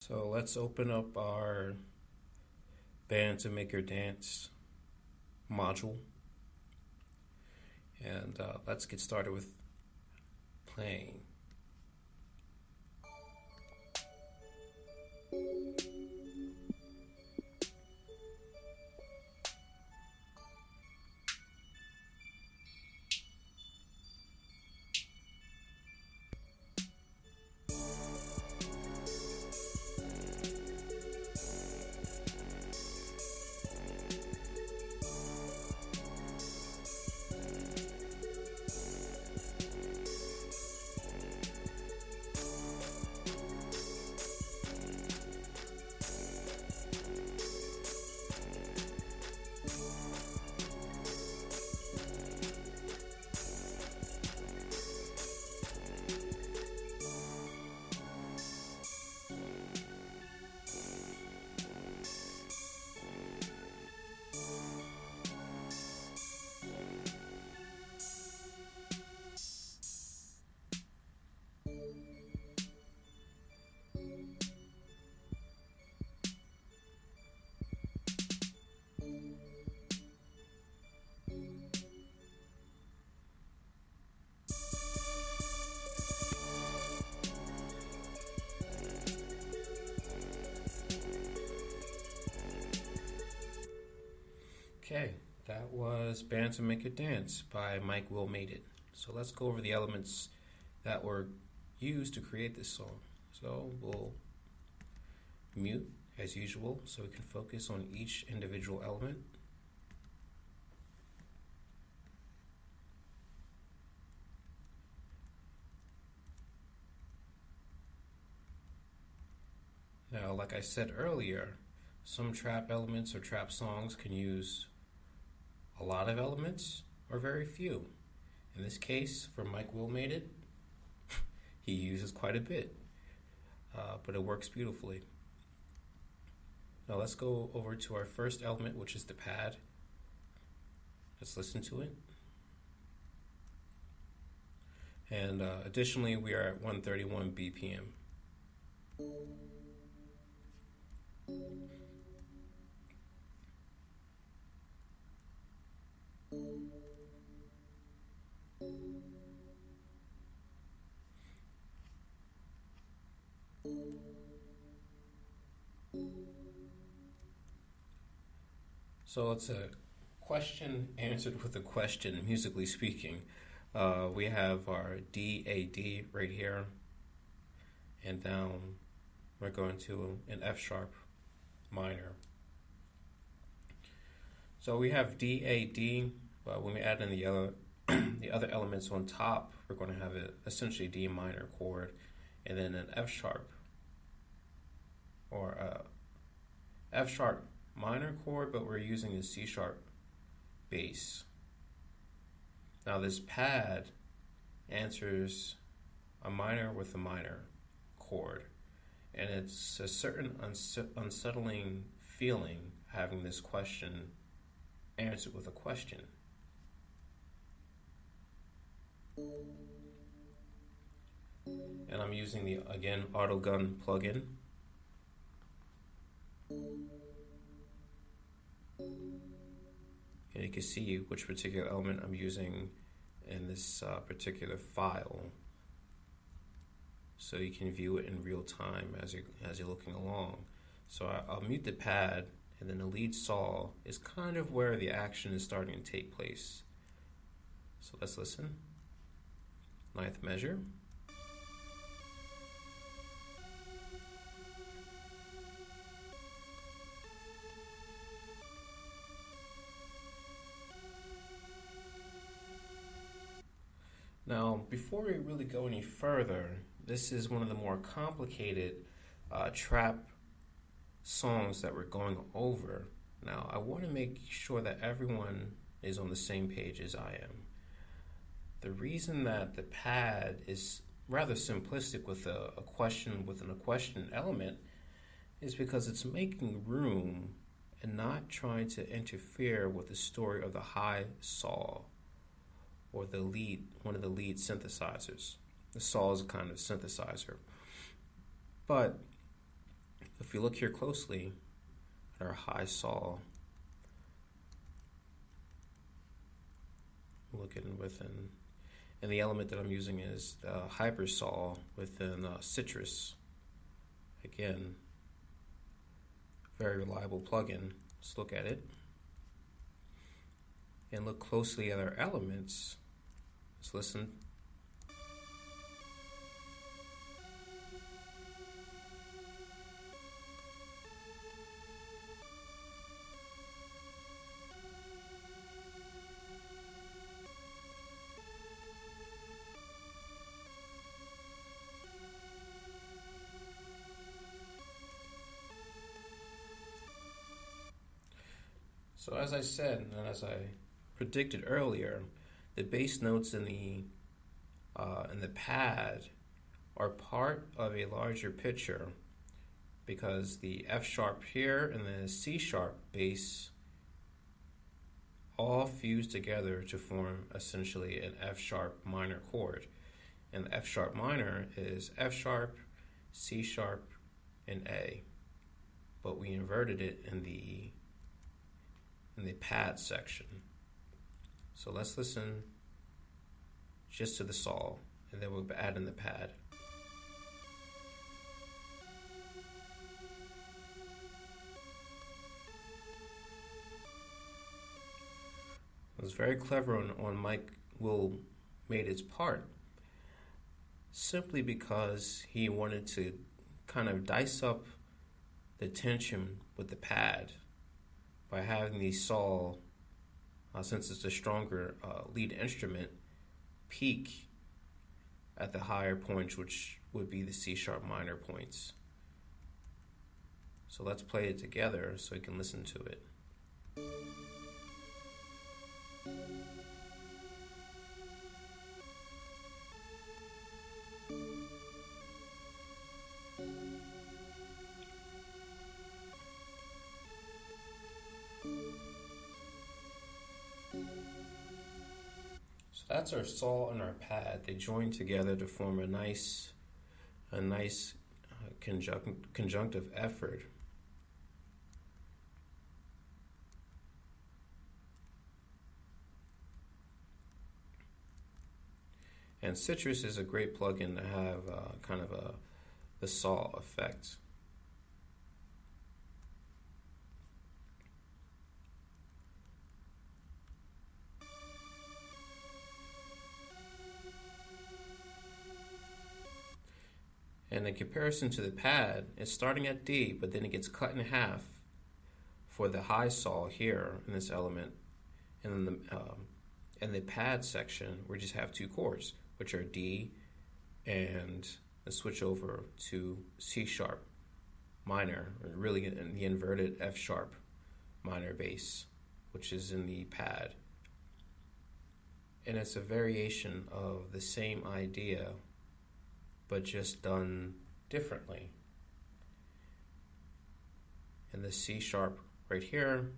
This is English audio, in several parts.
So let's open up our Band to Make Your Dance module, and let's get started with playing. Okay, that was Band to Make It Dance by Mike Will Made It. So let's go over the elements that were used to create this song. So we'll mute as usual so we can focus on each individual element. Now, like I said earlier, some trap elements or trap songs can use a lot of elements or very few. In this case, for Mike Will Made It, he uses quite a bit, but it works beautifully. Now let's go over to our first element, which is the pad. Let's listen to it. And additionally, we are at 131 BPM. So it's a question answered with a question, musically speaking. We have our D-A-D right here, and down we're going to an F sharp minor. So we have D-A-D, but when we add in the other elements on top, we're going to have essentially D minor chord, and then an F sharp, or F sharp minor chord, but we're using the C sharp bass. Now this pad answers a minor with a minor chord, and it's a certain unsettling feeling having this question answered with a question. And I'm using the, again, Autogun plugin. And you can see which particular element I'm using in this particular file, so you can view it in real time as you're looking along. So I'll mute the pad, and then the lead saw is kind of where the action is starting to take place. So let's listen. Ninth measure. Now, before we really go any further, this is one of the more complicated trap songs that we're going over. Now, I want to make sure that everyone is on the same page as I am. The reason that the pad is rather simplistic with a question within a question element is because it's making room and not trying to interfere with the story of the high saw, or the lead, one of the lead synthesizers. The saw is a kind of synthesizer. But if you look here closely at our high saw, looking within, and the element that I'm using is the hyper saw within Citrus. Again, very reliable plugin. Let's look at it and look closely at our elements. Let's listen. So as I said, and as I predicted earlier, the bass notes in the pad are part of a larger picture, because the F sharp here and the C sharp bass all fuse together to form essentially an F sharp minor chord. And the F sharp minor is F sharp, C sharp, and A. But we inverted it in the pad section. So let's listen just to the saw, and then we'll add in the pad. It was very clever on Mike Will made its part, simply because he wanted to kind of dice up the tension with the pad by having the saw, since it's a stronger lead instrument, peak at the higher points, which would be the C sharp minor points. So let's play it together so you can listen to it. So that's our saw and our pad. They join together to form a nice conjunctive effort. And Citrus is a great plugin to have kind of the saw effect. And in comparison to the pad, it's starting at D, but then it gets cut in half for the high saw here in this element. And then in the pad section, we just have two chords, which are D and a switch over to C sharp minor, or really in the inverted F sharp minor bass, which is in the pad. And it's a variation of the same idea, but just done differently. And the C sharp right here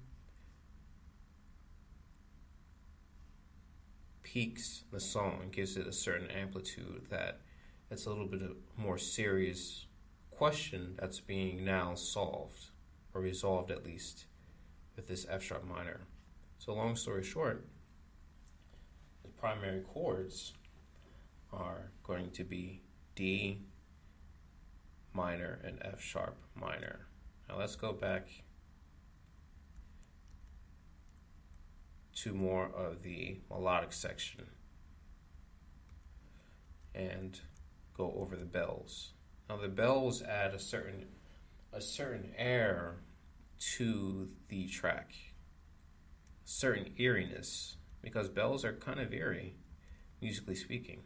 peaks the song, gives it a certain amplitude that it's a little bit of more serious question that's being now solved, or resolved at least, with this F sharp minor. So long story short, the primary chords are going to be D minor and F sharp minor. Now let's go back to more of the melodic section and go over the bells. Now the bells add a certain air to the track, certain eeriness, because bells are kind of eerie, musically speaking.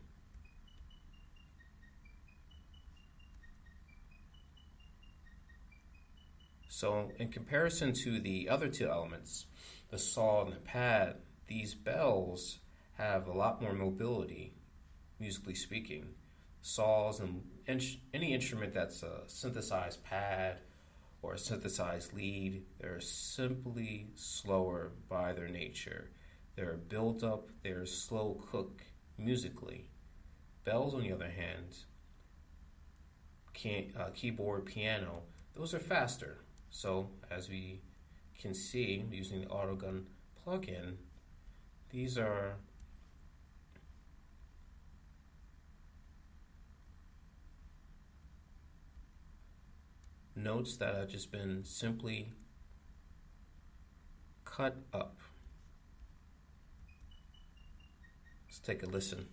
So in comparison to the other two elements, the saw and the pad, these bells have a lot more mobility, musically speaking. Saws and any instrument that's a synthesized pad or a synthesized lead, they're simply slower by their nature. They're built up, they're slow cook musically. Bells, on the other hand, keyboard, piano, those are faster. So as we can see using the AutoGun plugin, these are notes that have just been simply cut up. Let's take a listen.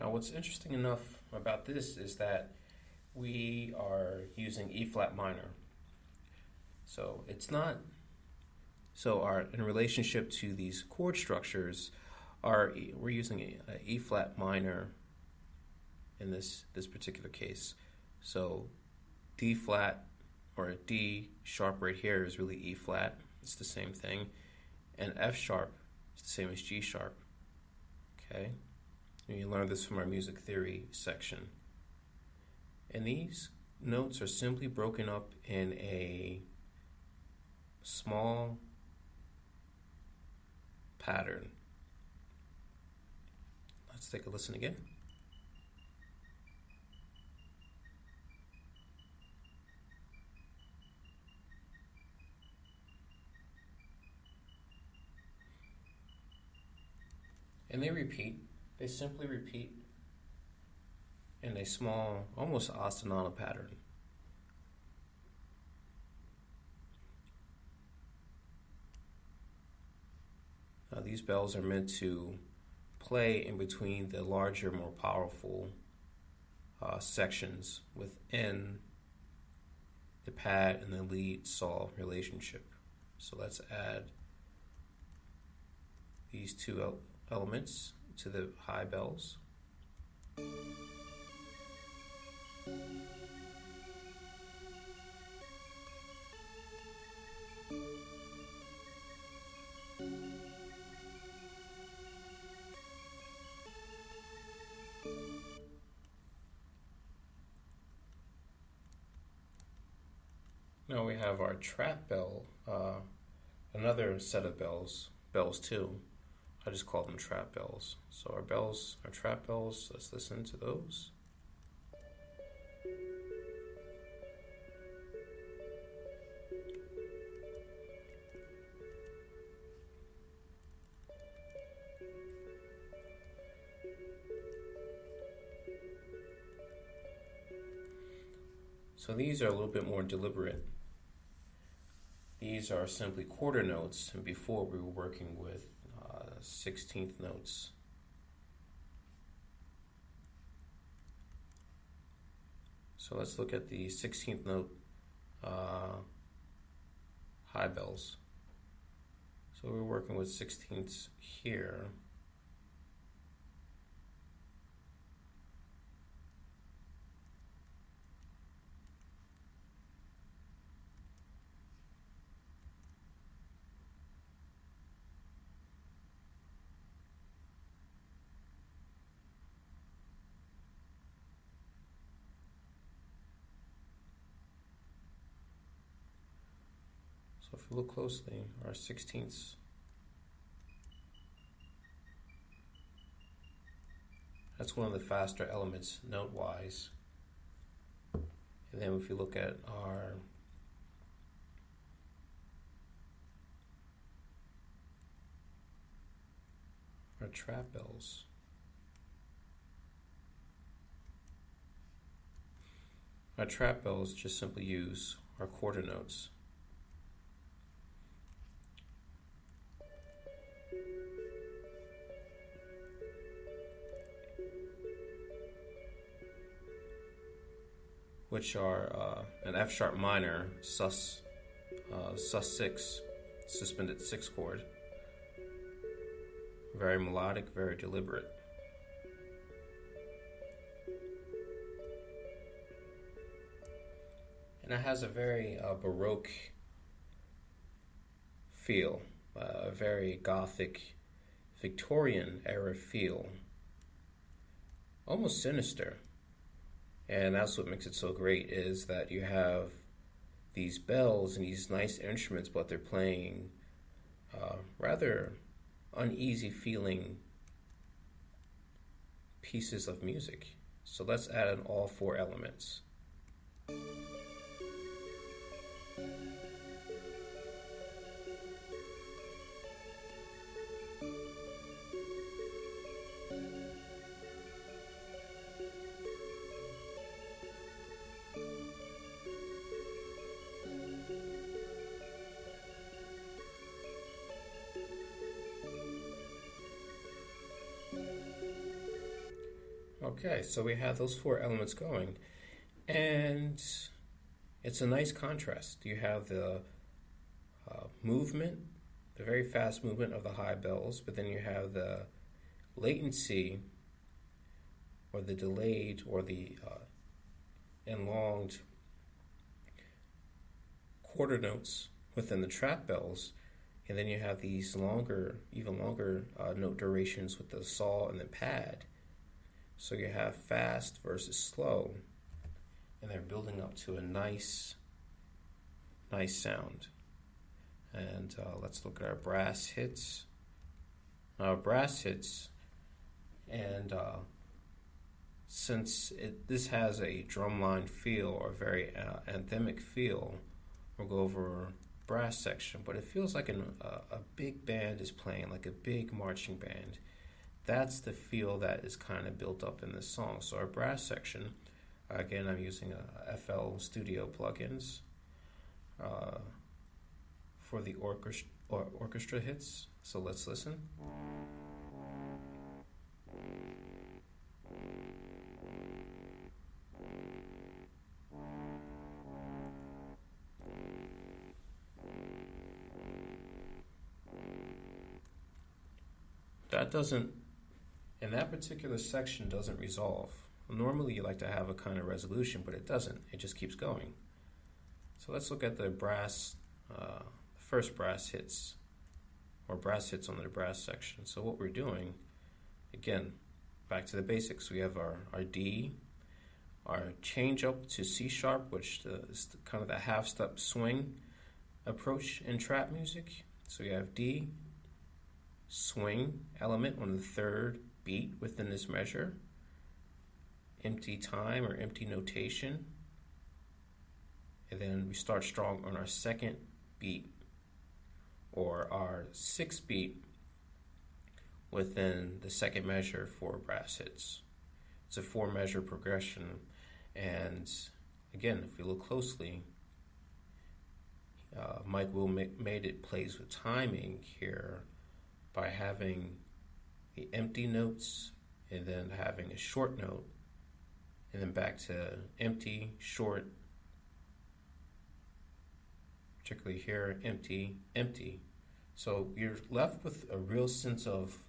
Now, what's interesting enough about this is that we are using E flat minor. So it's not, so our, in relationship to these chord structures, we're using a E flat minor in this particular case. So D flat or a D sharp right here is really E flat. It's the same thing. And F sharp is the same as G sharp. Okay? And you learned this from our music theory section. And these notes are simply broken up in a small pattern. Let's take a listen again. And they repeat. They simply repeat in a small, almost ostinato pattern. Now these bells are meant to play in between the larger, more powerful sections within the pad and the lead saw relationship. So let's add these two elements to the high bells. Now we have our trap bell, another set of bells 2. I just call them trap bells. So our bells are trap bells. Let's listen to those. So these are a little bit more deliberate. These are simply quarter notes, and before we were working with 16th notes. So let's look at the 16th note high bells. So we're working with 16ths here. So if you look closely, our 16ths that's one of the faster elements note-wise. And then if you look at our trap bells, our trap bells just simply use our quarter notes. Which are an F sharp minor, sus 6, suspended 6 chord. Very melodic, very deliberate. And it has a very Baroque feel, a very gothic Victorian era feel, almost sinister. And that's what makes it so great, is that you have these bells and these nice instruments, but they're playing rather uneasy feeling pieces of music. So let's add in all four elements. Okay, so we have those four elements going, and it's a nice contrast. You have the movement, the very fast movement of the high bells, but then you have the latency, or the delayed, or the enlonged quarter notes within the trap bells, and then you have these longer, even longer note durations with the saw and the pad. So you have fast versus slow, and they're building up to a nice sound. And let's look at our brass hits. Now, brass hits, and since this has a drumline feel, or very anthemic feel, we'll go over brass section, but it feels like a big band is playing, like a big marching band. That's the feel that is kind of built up in this song. So our brass section, again, I'm using a FL Studio plugins for the orchestra hits. So let's listen. That doesn't, in that particular section, doesn't resolve. Normally you like to have a kind of resolution, but it doesn't. It just keeps going. So let's look at the brass, first brass hits, or brass hits on the brass section. So what we're doing, again, back to the basics. We have our D, our change up to C sharp, which is kind of the half step swing approach in trap music. So you have D, swing element on the third beat within this measure, empty time or empty notation, and then we start strong on our second beat, or our sixth beat within the second measure for brass hits. It's a 4-measure progression, and again, if we look closely, Mike Will made it plays with timing here by having the empty notes and then having a short note and then back to empty, short, particularly here, empty, empty. So you're left with a real sense of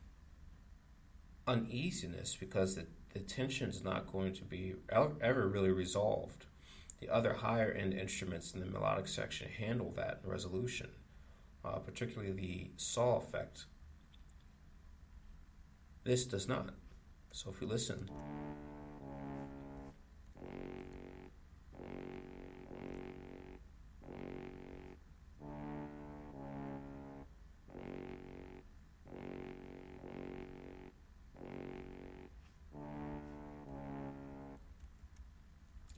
uneasiness because the tension's not going to be ever really resolved. The other higher end instruments in the melodic section handle that resolution, particularly the saw effect. This does not. So if we listen,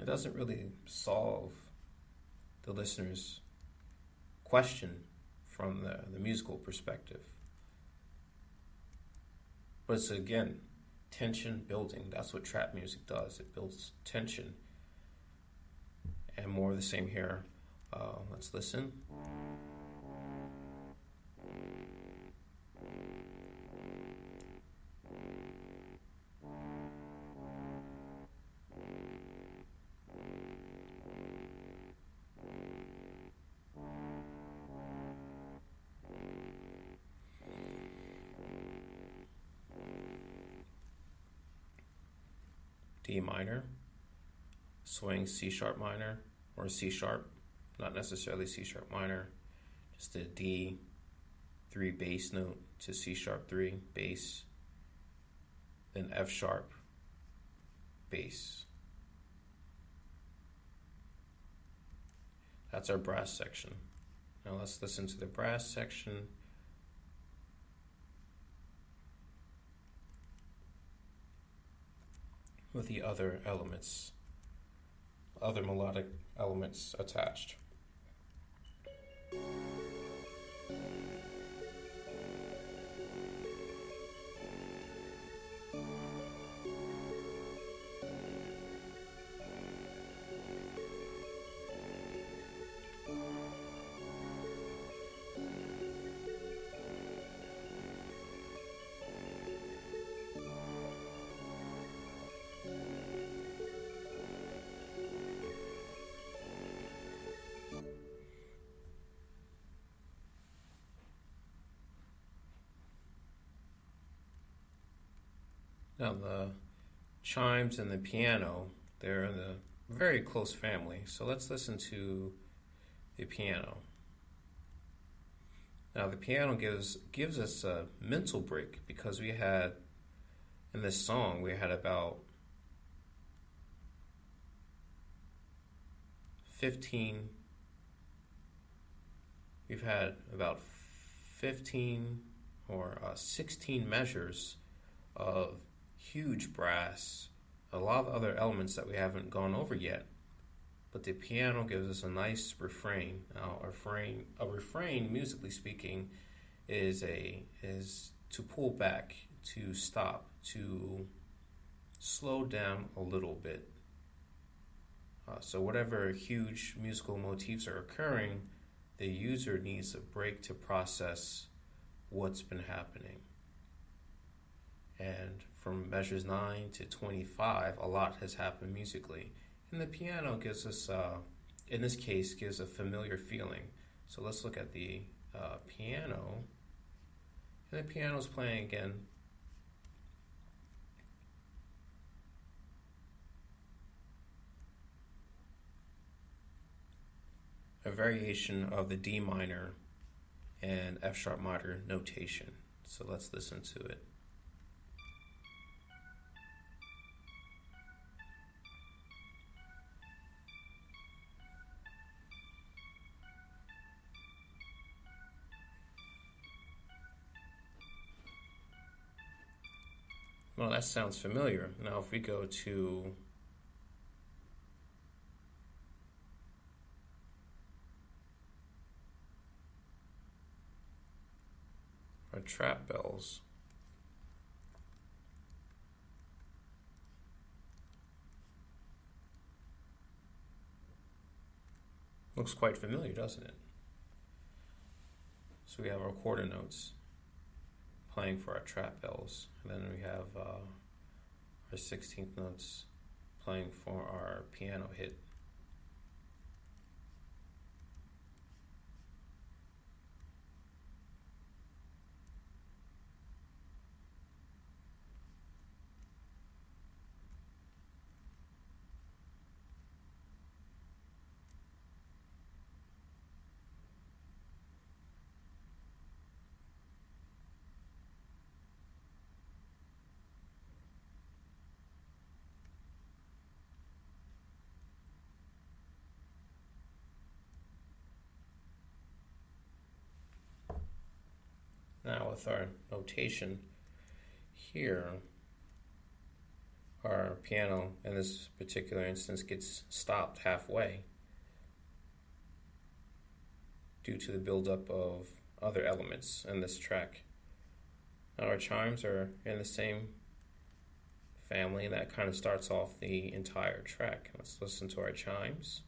it doesn't really solve the listener's question from the musical perspective. But it's, again, tension building. That's what trap music does. It builds tension. And more of the same here. Let's listen. D minor, swing C sharp minor, or C sharp, not necessarily C sharp minor, just a D, 3 bass note to C sharp 3 bass, then F sharp bass. That's our brass section. Now let's listen to the brass section. With the other elements, other melodic elements attached. Now the chimes and the piano, they're in a very close family. So let's listen to the piano. Now the piano gives us a mental break because we had, in this song, we had about 15 or 16 measures of huge brass, a lot of other elements that we haven't gone over yet. But the piano gives us a nice refrain. Now, a refrain, musically speaking, is to pull back, to stop, to slow down a little bit. So whatever huge musical motifs are occurring, the user needs a break to process what's been happening. And from measures 9 to 25, a lot has happened musically. And the piano gives us, in this case, gives a familiar feeling. So let's look at the piano. And the piano's playing again. A variation of the D minor and F sharp minor notation. So let's listen to it. Well, that sounds familiar. Now if we go to our trap bells, looks quite familiar, doesn't it? So we have our quarter notes playing for our trap bells, and then we have our 16th notes playing for our piano hit. Now with our notation here, our piano in this particular instance gets stopped halfway due to the buildup of other elements in this track. Now our chimes are in the same family, and that kind of starts off the entire track. Let's listen to our chimes,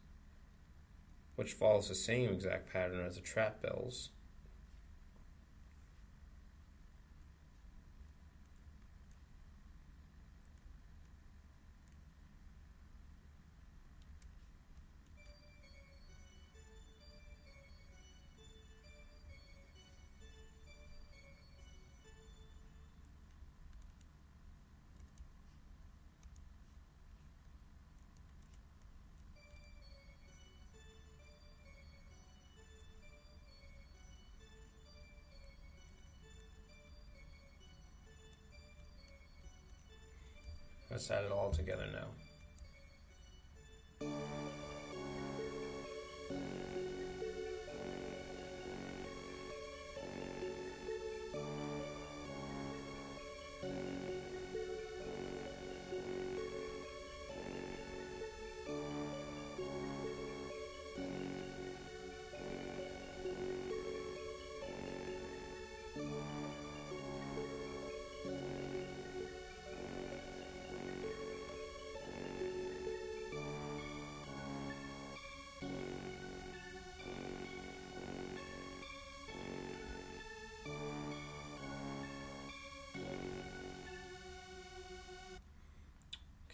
which follows the same exact pattern as the trap bells. Let's add it all together now.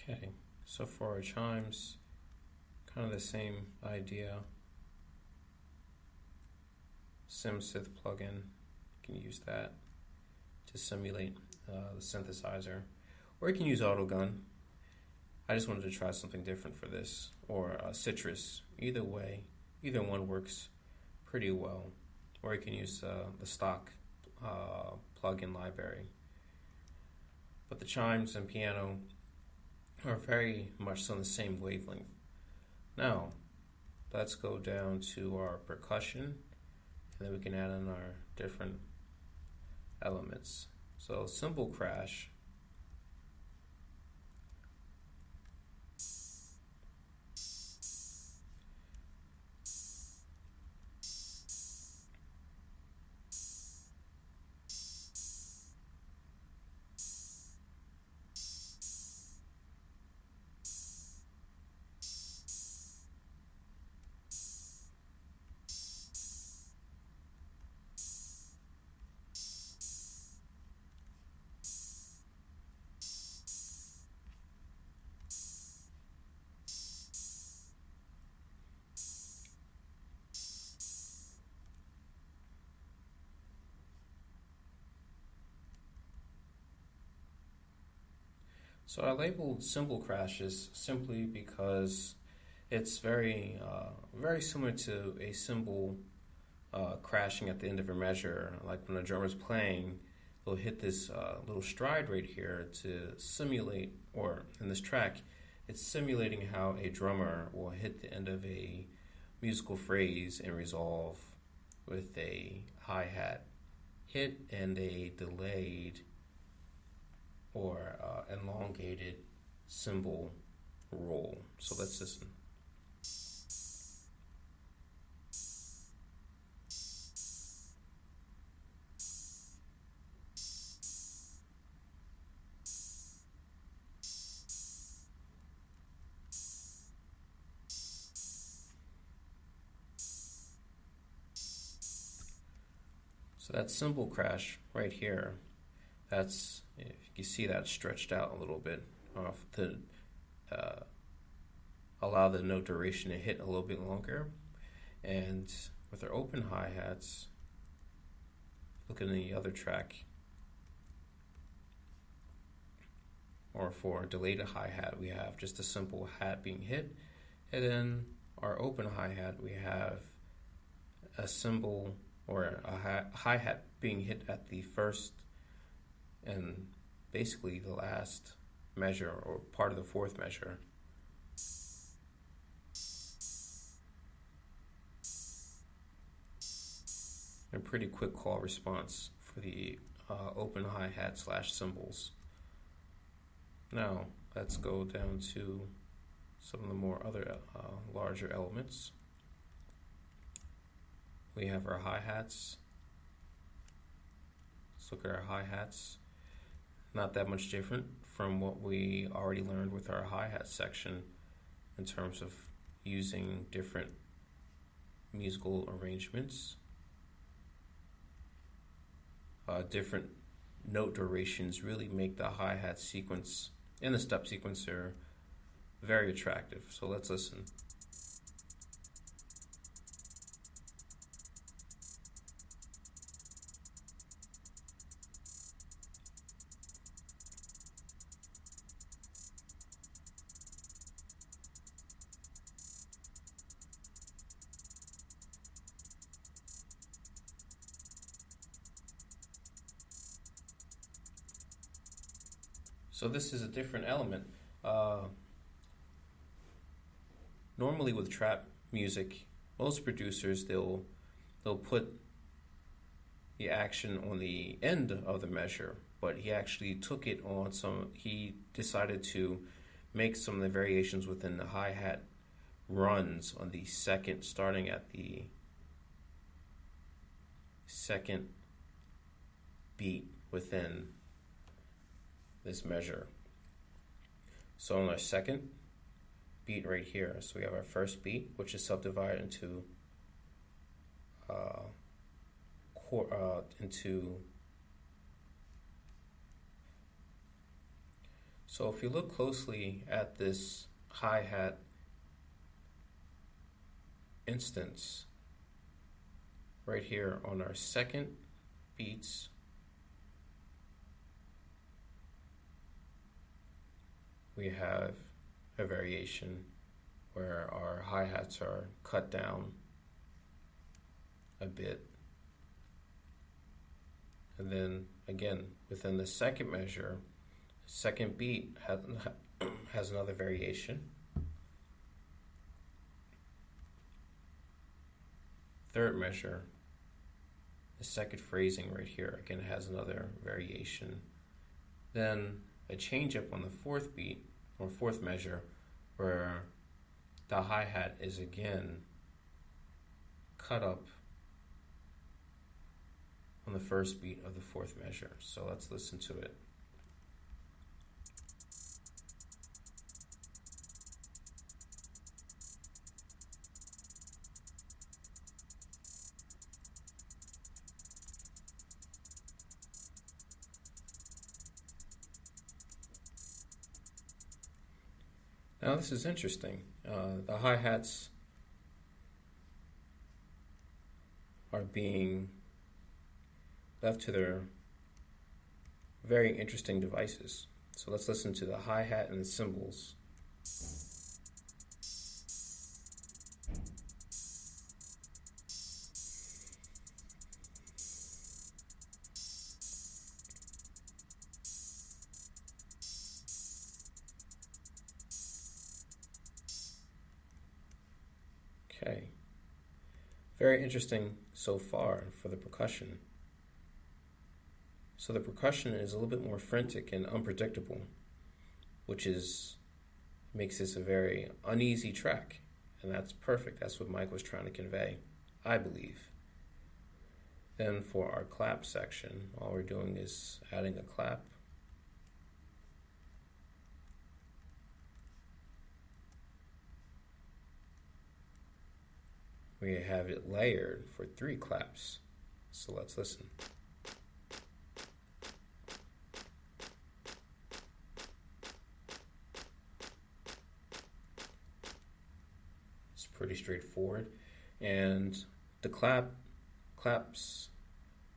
Okay, so for our chimes, kind of the same idea. SimSynth plugin, you can use that to simulate the synthesizer, or you can use AutoGun. I just wanted to try something different for this, or Citrus. Either way, either one works pretty well, or you can use the stock plugin library. But the chimes and piano are very much on the same wavelength. Now, let's go down to our percussion, and then we can add in our different elements. So cymbal crash. So I labeled cymbal crashes simply because it's very similar to a cymbal crashing at the end of a measure. Like when a drummer's playing, they'll hit this little stride right here to simulate, or in this track, it's simulating how a drummer will hit the end of a musical phrase and resolve with a hi-hat hit and a delayed or elongated cymbal roll. So let's listen. So that cymbal crash right here, that's, if you see that stretched out a little bit to allow the note duration to hit a little bit longer. And with our open hi-hats, look at the other track, or for delayed hi-hat, we have just a simple hat being hit, and then our open hi-hat, we have a cymbal or a hi-hat being hit at the first and basically the last measure, or part of the fourth measure. A pretty quick call response for the open hi-hat slash cymbals. Now let's go down to some of the more other larger elements. We have our hi-hats. Let's look at our hi-hats. Not that much different from what we already learned with our hi-hat section in terms of using different musical arrangements. Different note durations really make the hi-hat sequence and the step sequencer very attractive. So let's listen. So this is a different element. Normally with trap music, most producers they'll put the action on the end of the measure, but he actually took it on he decided to make some of the variations within the hi-hat runs on the second, starting at the second beat within this measure. So on our second beat right here, so we have our first beat, which is subdivided into so if you look closely at this hi-hat instance right here on our second beats, we have a variation where our hi-hats are cut down a bit. And then again, within the second measure, second beat has another variation. Third measure, the second phrasing right here, again has another variation. Then a change up on the fourth beat, or fourth measure, where the hi-hat is again cut up on the first beat of the fourth measure. So let's listen to it. Now this is interesting. The hi-hats are being left to their very interesting devices. So let's listen to the hi-hat and the cymbals. Okay, very interesting so far for the percussion. So the percussion is a little bit more frantic and unpredictable, which makes this a very uneasy track, and that's perfect. That's what Mike was trying to convey, I believe. Then for our clap section, all we're doing is adding a clap. We have it layered for 3 claps. So let's listen. It's pretty straightforward. And the claps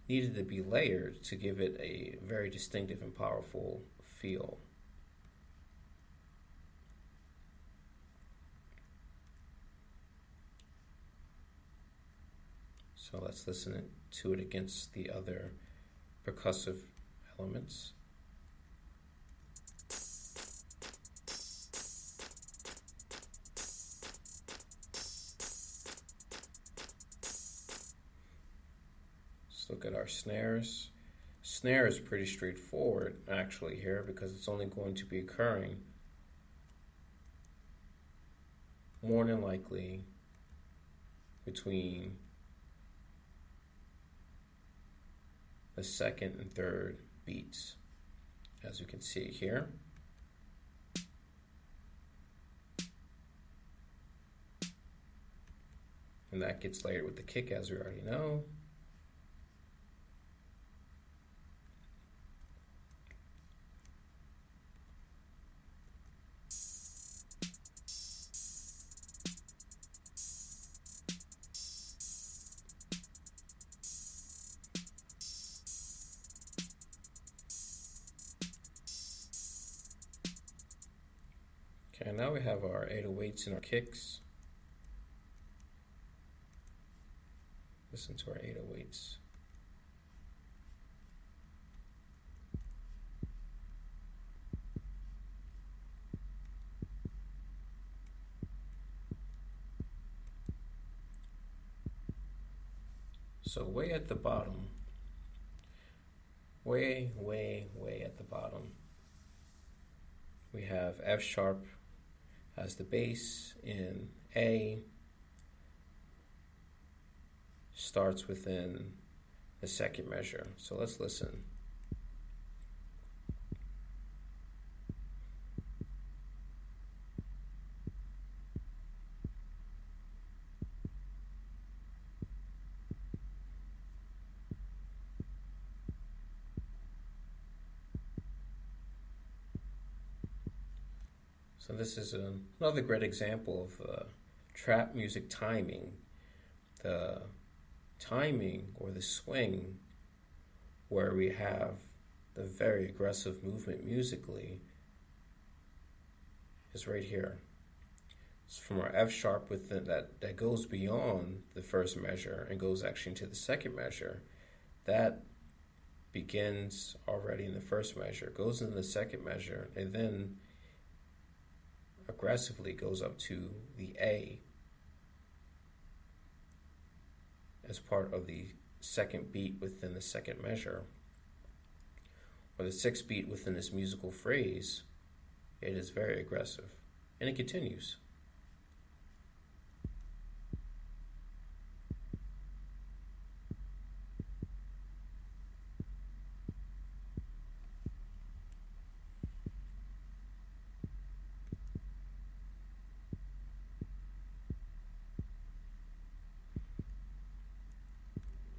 needed to be layered to give it a very distinctive and powerful feel. So let's listen to it against the other percussive elements. Let's look at our snares. Snare is pretty straightforward actually here, because it's only going to be occurring more than likely between the second and third beats, as you can see here. And that gets layered with the kick, as we already know. Okay, now we have our 808s and our kicks. Listen to our 808s. So way at the bottom, way at the bottom, we have F sharp as the bass, and A starts within the second measure. So let's listen. So this is another great example of trap music timing. The timing or the swing where we have the very aggressive movement musically is right here. It's from our F sharp within that goes beyond the first measure and goes actually into the second measure. That begins already in the first measure, goes into the second measure, and then aggressively goes up to the A as part of the second beat within the second measure, or the sixth beat within this musical phrase. It is very aggressive, and it continues.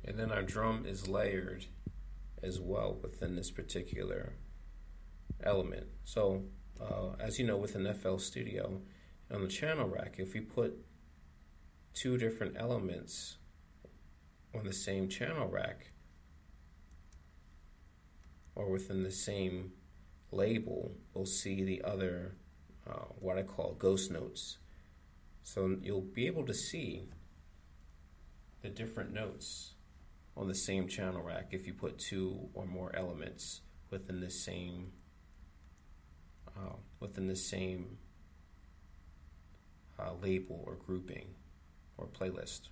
And then our drum is layered as well within this particular element. So, as you know, within FL Studio, on the channel rack, if we put two different elements on the same channel rack or within the same label, we'll see the other, what I call ghost notes. So you'll be able to see the different notes on the same channel rack if you put two or more elements within the same label or grouping or playlist.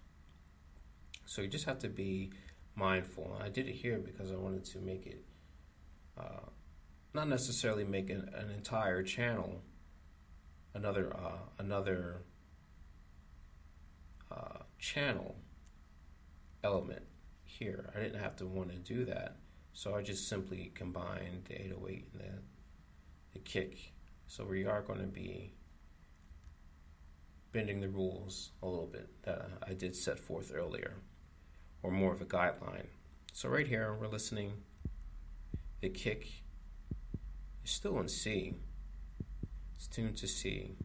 So you just have to be mindful. I did it here because I wanted to make it not necessarily make an entire channel another channel element here. I didn't have to want to do that, so I just simply combined the 808 and the kick. So we are going to be bending the rules a little bit that I did set forth earlier, or more of a guideline. So right here we're listening. The kick is still in C. It's tuned to C.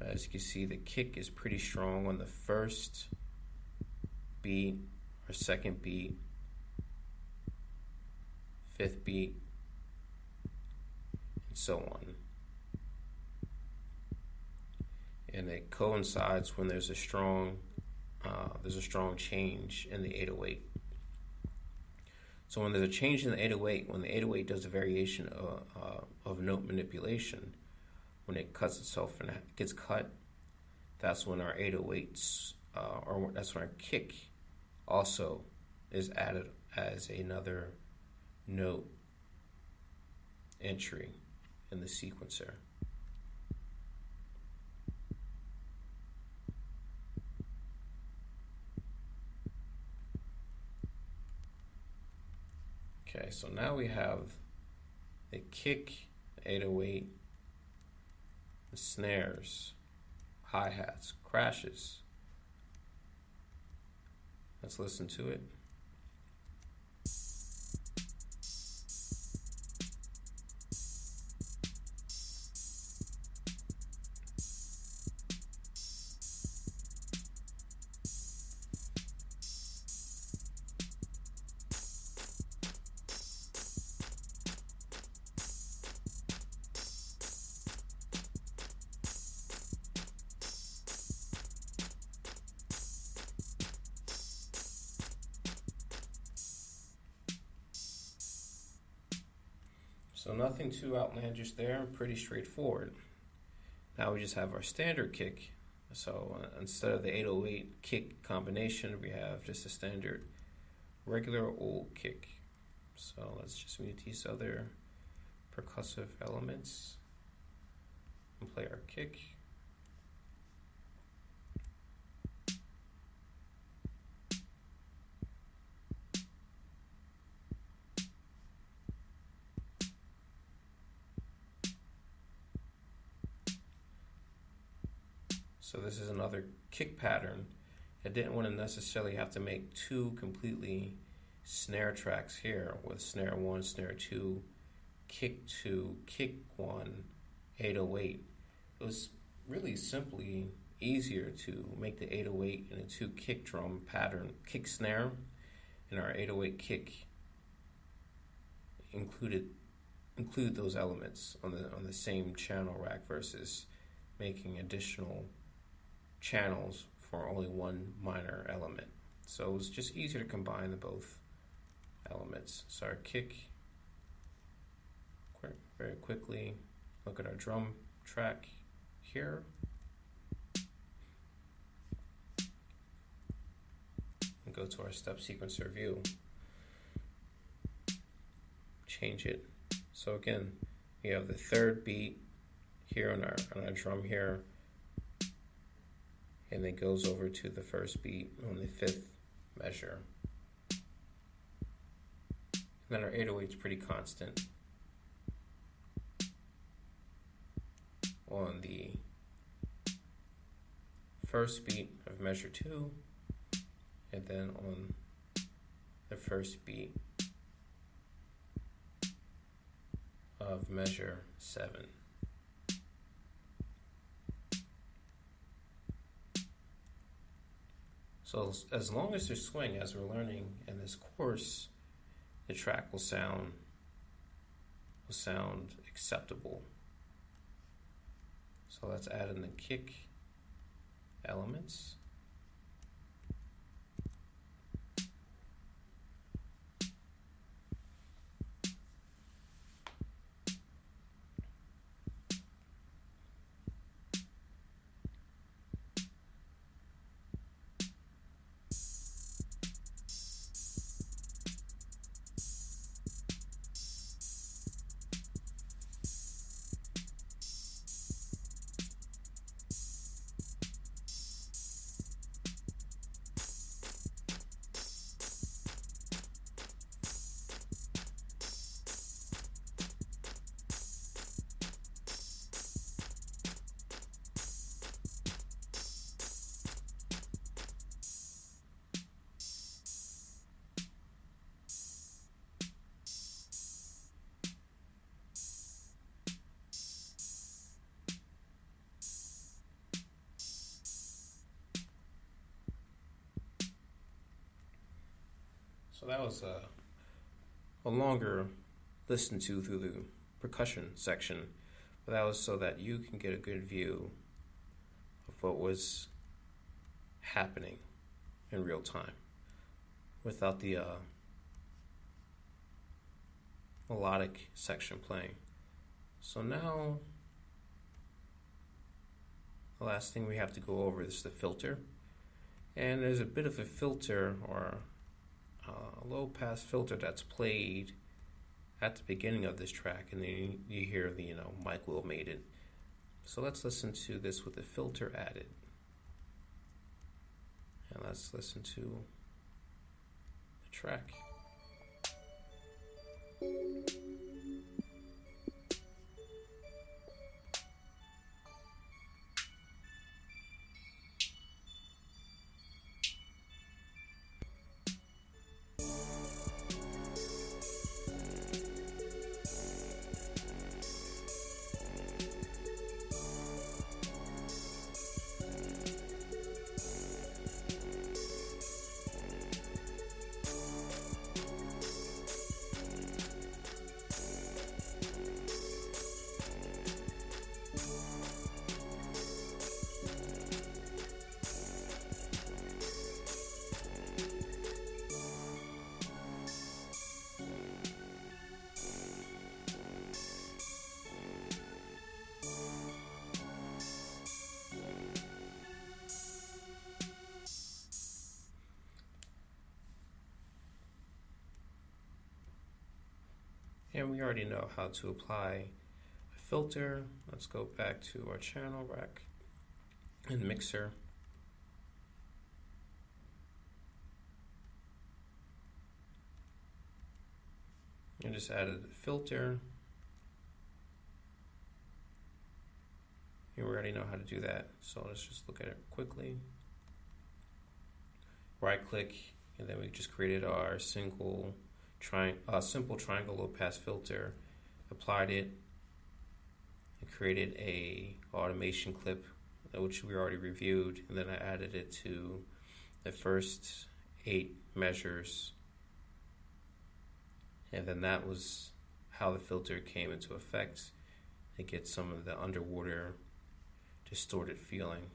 As you can see, the kick is pretty strong on the first beat or second beat, fifth beat, and so on. And it coincides when there's a strong change in the 808. So when there's a change in the 808, when the 808 does a variation of note manipulation, when it cuts itself and it gets cut, that's when our 808s, or that's when our kick also is added as another note entry in the sequencer. Okay, so now we have the kick, 808, the snares, hi-hats, crashes. Let's listen to it. So nothing too outlandish there, pretty straightforward. Now we just have our standard kick So instead of the 808 kick combination, we have just a standard regular old kick. So let's just mute these other percussive elements and play our kick. So this is another kick pattern. I didn't want to necessarily have to make two completely snare tracks here with snare 1, snare 2, kick 2, kick 1, 808. It was really simply easier to make the 808 in a 2 kick drum pattern, kick snare, and our 808 kick include those elements on the same channel rack versus making additional channels for only one minor element. So it was just easier to combine the both elements. So our kick, very quickly, look at our drum track here. And go to our step sequencer view. Change it. So again, we have the third beat here on our drum here, and it goes over to the first beat on the 5th measure. And then our 808 is pretty constant on the first beat of measure 2, and then on the first beat of measure 7. So as long as there's swing, as we're learning in this course, the track will sound acceptable. So let's add in the kick elements. So that was a longer listen to through the percussion section, but that was so that you can get a good view of what was happening in real time without the melodic section playing. So now the last thing we have to go over is the filter, and there's a bit of a filter or a low pass filter that's played at the beginning of this track, and then you hear the Mike Will made it. So let's listen to this with the filter added, and let's listen to the track. And we already know how to apply a filter. Let's go back to our channel rack and mixer. And just added a filter. And we already know how to do that. So let's just look at it quickly. Right click, and then we just created our simple triangle low pass filter, applied it, and created a automation clip, which we already reviewed, and then I added it to the first 8 measures, and then that was how the filter came into effect. It gets some of the underwater distorted feeling.